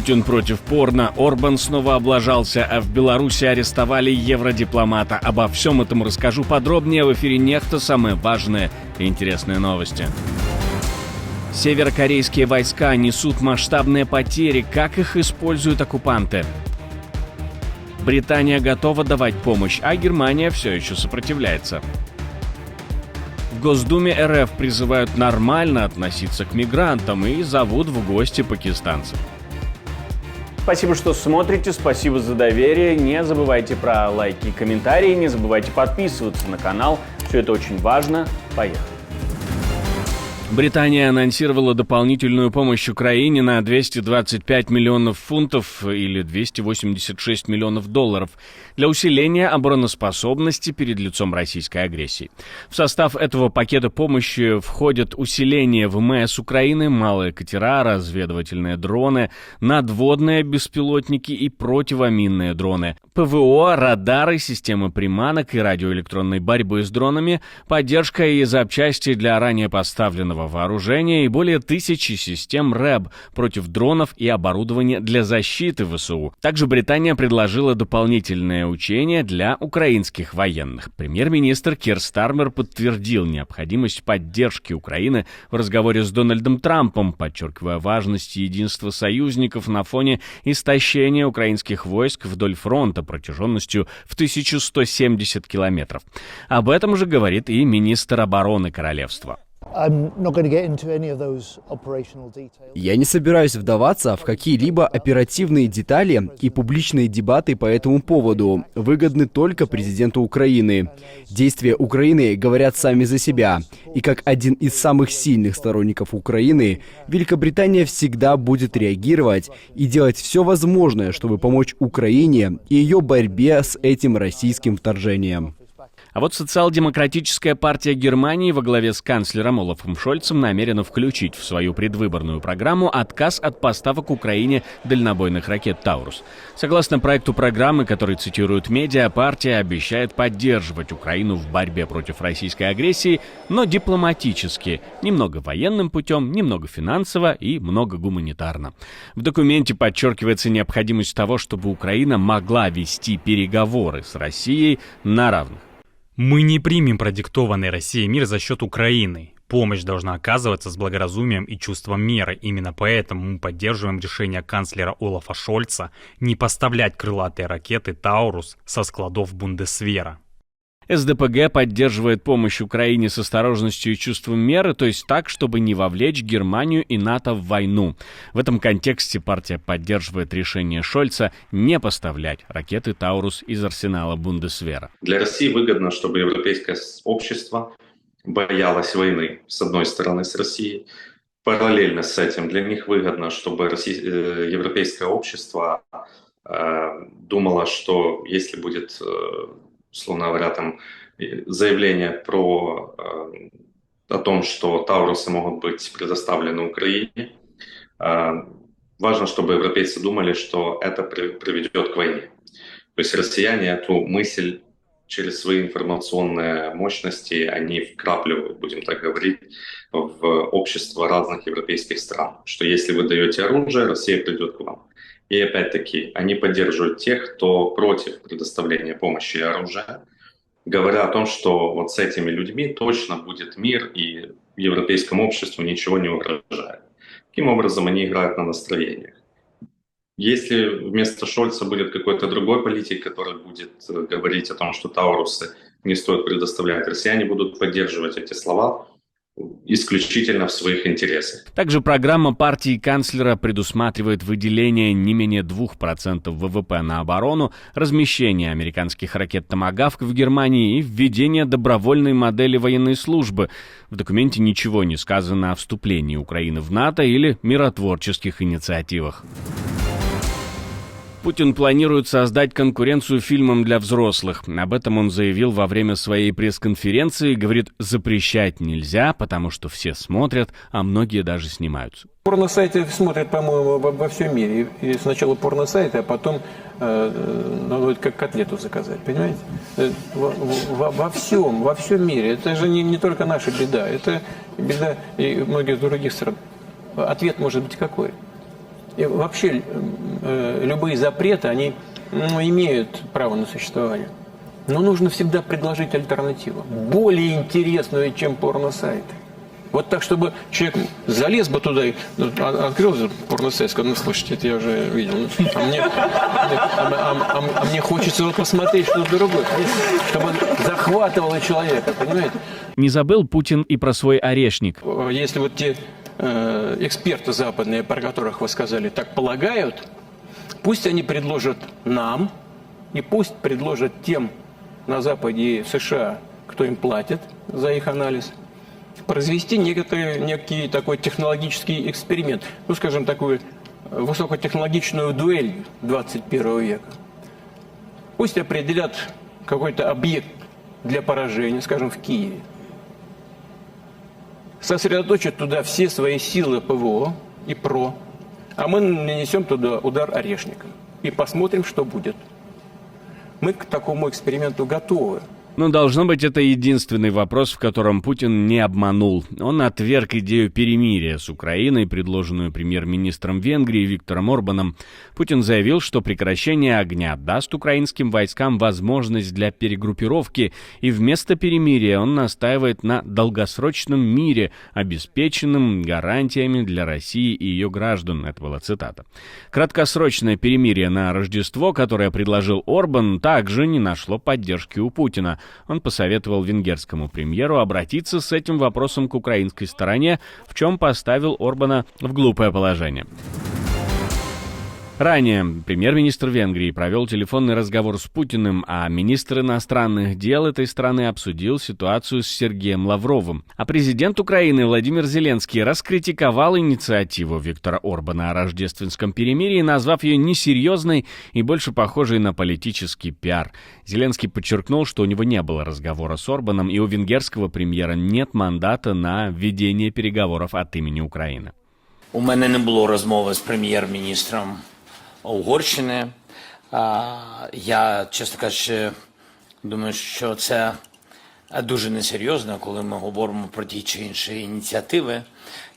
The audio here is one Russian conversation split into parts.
Путин против порно, Орбан снова облажался, а в Беларуси арестовали евродипломата. Обо всем этом расскажу подробнее в эфире «Нехта». Самые важные и интересные новости. Северокорейские войска несут масштабные потери. Как их используют оккупанты? Британия готова давать помощь, а Германия все еще сопротивляется. В Госдуме РФ призывают нормально относиться к мигрантам и зовут в гости пакистанцев. Спасибо, что смотрите, спасибо за доверие. Не забывайте про лайки и комментарии, не забывайте подписываться на канал. Все это очень важно. Поехали. Британия анонсировала дополнительную помощь Украине на 225 миллионов фунтов или 286 миллионов долларов для усиления обороноспособности перед лицом российской агрессии. В состав этого пакета помощи входят усиление ВМС Украины, малые катера, разведывательные дроны, надводные беспилотники и противоминные дроны, ПВО, радары, системы приманок и радиоэлектронной борьбы с дронами, поддержка и запчасти для ранее поставленного вооружения и более 1000 систем РЭБ против дронов и оборудования для защиты ВСУ. Также Британия предложила дополнительное учение для украинских военных. Премьер-министр Кир Стармер подтвердил необходимость поддержки Украины в разговоре с Дональдом Трампом, подчеркивая важность единства союзников на фоне истощения украинских войск вдоль фронта протяженностью в 1170 километров. Об этом же говорит и министр обороны королевства. Я не собираюсь вдаваться в какие-либо оперативные детали, и публичные дебаты по этому поводу выгодны только президенту Украины. Действия Украины говорят сами за себя, и как один из самых сильных сторонников Украины, Великобритания всегда будет реагировать и делать все возможное, чтобы помочь Украине и ее борьбе с этим российским вторжением. А вот социал-демократическая партия Германии во главе с канцлером Олафом Шольцем намерена включить в свою предвыборную программу отказ от поставок Украине дальнобойных ракет «Таурус». Согласно проекту программы, который цитируют медиа, партия обещает поддерживать Украину в борьбе против российской агрессии, но дипломатически, немного военным путем, немного финансово и много гуманитарно. В документе подчеркивается необходимость того, чтобы Украина могла вести переговоры с Россией на равных. Мы не примем продиктованный Россией мир за счет Украины. Помощь должна оказываться с благоразумием и чувством меры. Именно поэтому мы поддерживаем решение канцлера Олафа Шольца не поставлять крылатые ракеты «Таурус» со складов Бундесвера. СДПГ поддерживает помощь Украине с осторожностью и чувством меры, то есть так, чтобы не вовлечь Германию и НАТО в войну. В этом контексте партия поддерживает решение Шольца не поставлять ракеты «Таурус» из арсенала Бундесвера. Для России выгодно, чтобы европейское общество боялось войны, с одной стороны, с Россией. Параллельно с этим для них выгодно, чтобы европейское общество думало, что если будет, условно говоря, там заявление о том, что «Таурусы» могут быть предоставлены Украине, важно, чтобы европейцы думали, что это приведет к войне. То есть россияне эту мысль через свои информационные мощности, они вкрапливают, будем так говорить, в общество разных европейских стран, что если вы даете оружие, Россия придет к вам. И опять-таки, они поддерживают тех, кто против предоставления помощи и оружия, говоря о том, что вот с этими людьми точно будет мир и европейскому обществу ничего не угрожает. Таким образом, они играют на настроениях. Если вместо Шольца будет какой-то другой политик, который будет говорить о том, что «Таурусы» не стоит предоставлять, россияне будут поддерживать эти слова исключительно в своих интересах. Также программа партии канцлера предусматривает выделение не менее 2% ВВП на оборону, размещение американских ракет «Томагавк» в Германии и введение добровольной модели военной службы. В документе ничего не сказано о вступлении Украины в НАТО или миротворческих инициативах. Путин планирует создать конкуренцию фильмам для взрослых. Об этом он заявил во время своей пресс-конференции. Говорит, запрещать нельзя, потому что все смотрят, а многие даже снимаются. Порносайты смотрят, по-моему, во всем мире. И сначала порносайты, а потом надо как котлету заказать, понимаете? Во всем мире. Это же не только наша беда. Это беда и многих других стран. Ответ может быть какой? И вообще любые запреты, они имеют право на существование. Но нужно всегда предложить альтернативу, более интересную, чем порносайты. Вот так, чтобы человек залез бы туда и открыл порносайт, сказал, ну, слушайте, это я уже видел. А мне хочется вот посмотреть что-то другое, чтобы захватывало человека, понимаете? Не забыл Путин и про свой орешник. Если вот те эксперты западные, про которых вы сказали, так полагают, пусть они предложат нам, и пусть предложат тем на Западе и в США, кто им платит за их анализ, произвести некий такой технологический эксперимент, ну, скажем, такую высокотехнологичную дуэль 21 века. Пусть определят какой-то объект для поражения, скажем, в Киеве. Сосредоточат туда все свои силы ПВО и ПРО, а мы нанесем туда удар орешником и посмотрим, что будет. Мы к такому эксперименту готовы. Но, должно быть, это единственный вопрос, в котором Путин не обманул. Он отверг идею перемирия с Украиной, предложенную премьер-министром Венгрии Виктором Орбаном. Путин заявил, что прекращение огня даст украинским войскам возможность для перегруппировки, и вместо перемирия он настаивает на долгосрочном мире, обеспеченном гарантиями для России и ее граждан. Это была цитата. Краткосрочное перемирие на Рождество, которое предложил Орбан, также не нашло поддержки у Путина. Он посоветовал венгерскому премьеру обратиться с этим вопросом к украинской стороне, в чем поставил Орбана в глупое положение. Ранее премьер-министр Венгрии провел телефонный разговор с Путиным, а министр иностранных дел этой страны обсудил ситуацию с Сергеем Лавровым. А президент Украины Владимир Зеленский раскритиковал инициативу Виктора Орбана о рождественском перемирии, назвав ее несерьезной и больше похожей на политический пиар. Зеленский подчеркнул, что у него не было разговора с Орбаном, и у венгерского премьера нет мандата на ведение переговоров от имени Украины. У мене не було розмови з прем'єр-міністром Угорщини. Я, чесно кажучи, думаю, що це дуже несерйозно, коли ми говоримо про ті чи інші ініціативи,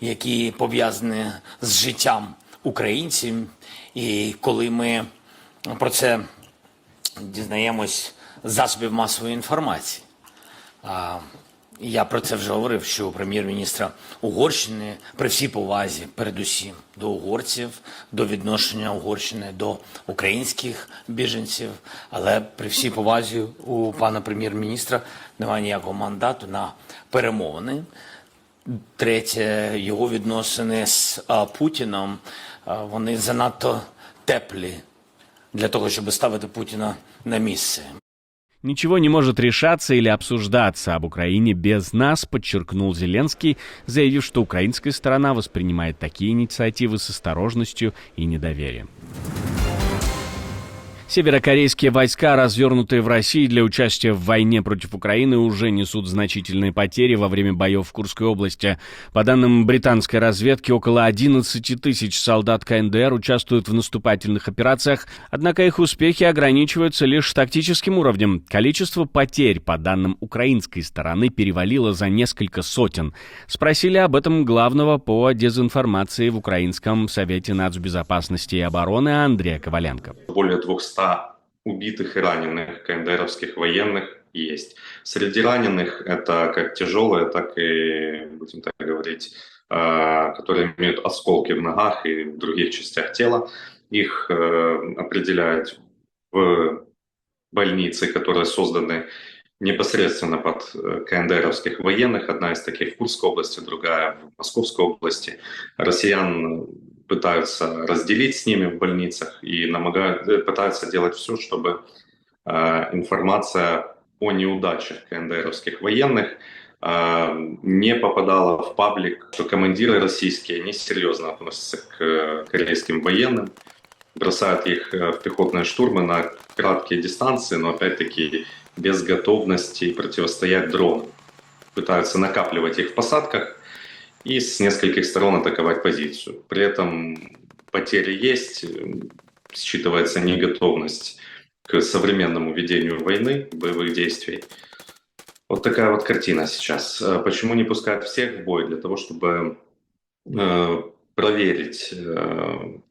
які пов'язані з життям українців, і коли ми про це дізнаємось з засобів масової інформації. Я про це вже говорив, що у прем'єр-міністра Угорщини, при всій повазі, передусім, до угорців, до відношення Угорщини до українських біженців, але при всій повазі у пана прем'єр-міністра немає ніякого мандату на перемовини. Третє, його відносини з Путіном, вони занадто теплі для того, щоб ставити Путіна на місце. «Ничего не может решаться или обсуждаться об Украине без нас», подчеркнул Зеленский, заявив, что украинская сторона воспринимает такие инициативы с осторожностью и недоверием. Северокорейские войска, развернутые в России для участия в войне против Украины, уже несут значительные потери во время боев в Курской области. По данным британской разведки, около 11 тысяч солдат КНДР участвуют в наступательных операциях, однако их успехи ограничиваются лишь тактическим уровнем. Количество потерь, по данным украинской стороны, перевалило за несколько сотен. Спросили об этом главного по дезинформации в Украинском совете нацбезопасности и обороны Андрея Коваленко. Более 200 убитых и раненых КНДРовских военных есть. Среди раненых это как тяжелые, так и, будем так говорить, которые имеют осколки в ногах и в других частях тела. Их определяют в больницы, которые созданы непосредственно под КНДРовских военных. Одна из таких в Курской области, другая в Московской области. Россиян пытаются разделить с ними в больницах и пытаются делать все, чтобы информация о неудачах КНДРовских военных не попадала в паблик, что командиры российские несерьезно относятся к корейским военным, бросают их в пехотные штурмы на краткие дистанции, но опять-таки без готовности противостоять дронам. Пытаются накапливать их в посадках и с нескольких сторон атаковать позицию. При этом потери есть, считывается неготовность к современному ведению войны, боевых действий. Вот такая вот картина сейчас. Почему не пускают всех в бой? Для того, чтобы проверить,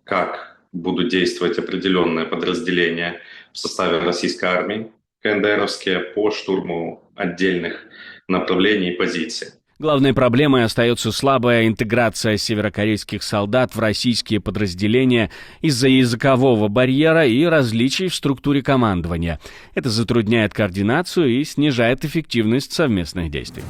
как будут действовать определенные подразделения в составе российской армии, КНДРовские, по штурму отдельных направлений и позиций. Главной проблемой остается слабая интеграция северокорейских солдат в российские подразделения из-за языкового барьера и различий в структуре командования. Это затрудняет координацию и снижает эффективность совместных действий.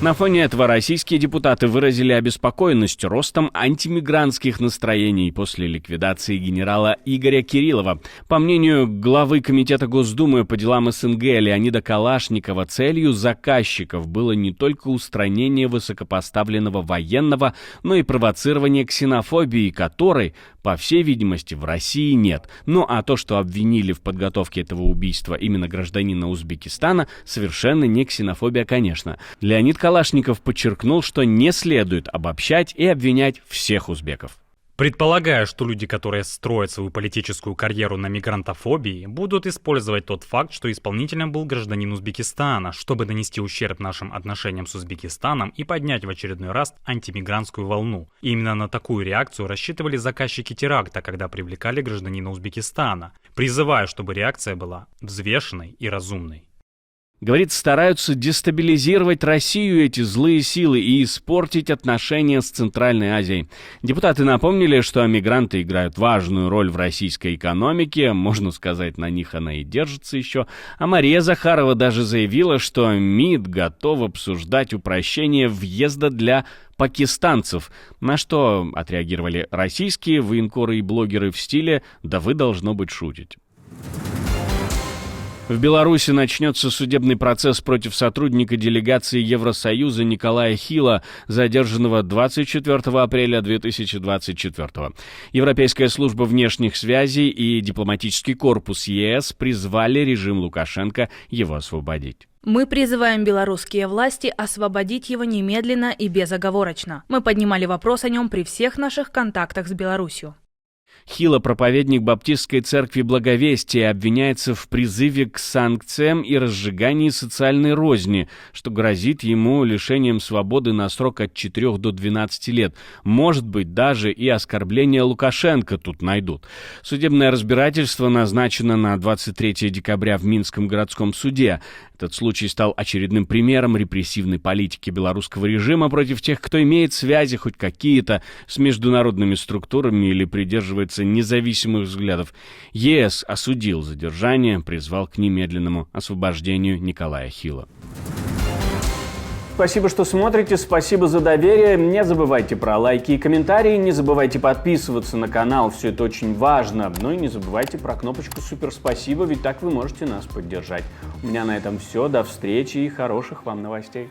На фоне этого российские депутаты выразили обеспокоенность ростом антимигрантских настроений после ликвидации генерала Игоря Кириллова. По мнению главы Комитета Госдумы по делам СНГ Леонида Калашникова, целью заказчиков было не только устранение высокопоставленного военного, но и провоцирование ксенофобии, которой, по всей видимости, в России нет. Ну а то, что обвинили в подготовке этого убийства именно гражданина Узбекистана, совершенно не ксенофобия, конечно. Леонид Калашников подчеркнул, что не следует обобщать и обвинять всех узбеков. Предполагаю, что люди, которые строят свою политическую карьеру на мигрантофобии, будут использовать тот факт, что исполнителем был гражданин Узбекистана, чтобы нанести ущерб нашим отношениям с Узбекистаном и поднять в очередной раз антимигрантскую волну. И именно на такую реакцию рассчитывали заказчики теракта, когда привлекали гражданина Узбекистана. Призываю, чтобы реакция была взвешенной и разумной. Говорит, стараются дестабилизировать Россию эти злые силы и испортить отношения с Центральной Азией. Депутаты напомнили, что мигранты играют важную роль в российской экономике, можно сказать, на них она и держится еще. А Мария Захарова даже заявила, что МИД готов обсуждать упрощение въезда для пакистанцев, на что отреагировали российские военкоры и блогеры в стиле «да вы, должно быть, шутите». В Беларуси начнется судебный процесс против сотрудника делегации Евросоюза Николая Хилла, задержанного 24 апреля 2024. Европейская служба внешних связей и дипломатический корпус ЕС призвали режим Лукашенко его освободить. Мы призываем белорусские власти освободить его немедленно и безоговорочно. Мы поднимали вопрос о нем при всех наших контактах с Беларусью. Хилла, проповедник Баптистской церкви Благовестия, обвиняется в призыве к санкциям и разжигании социальной розни, что грозит ему лишением свободы на срок от 4 до 12 лет. Может быть, даже и оскорбление Лукашенко тут найдут. Судебное разбирательство назначено на 23 декабря в Минском городском суде. Этот случай стал очередным примером репрессивной политики белорусского режима против тех, кто имеет связи хоть какие-то с международными структурами или придерживается независимых взглядов. ЕС осудил задержание, призвал к немедленному освобождению Николая Хилла. Спасибо, что смотрите, спасибо за доверие. Не забывайте про лайки и комментарии, не забывайте подписываться на канал, все это очень важно. Ну и не забывайте про кнопочку «Супер спасибо», ведь так вы можете нас поддержать. У меня на этом все, до встречи и хороших вам новостей.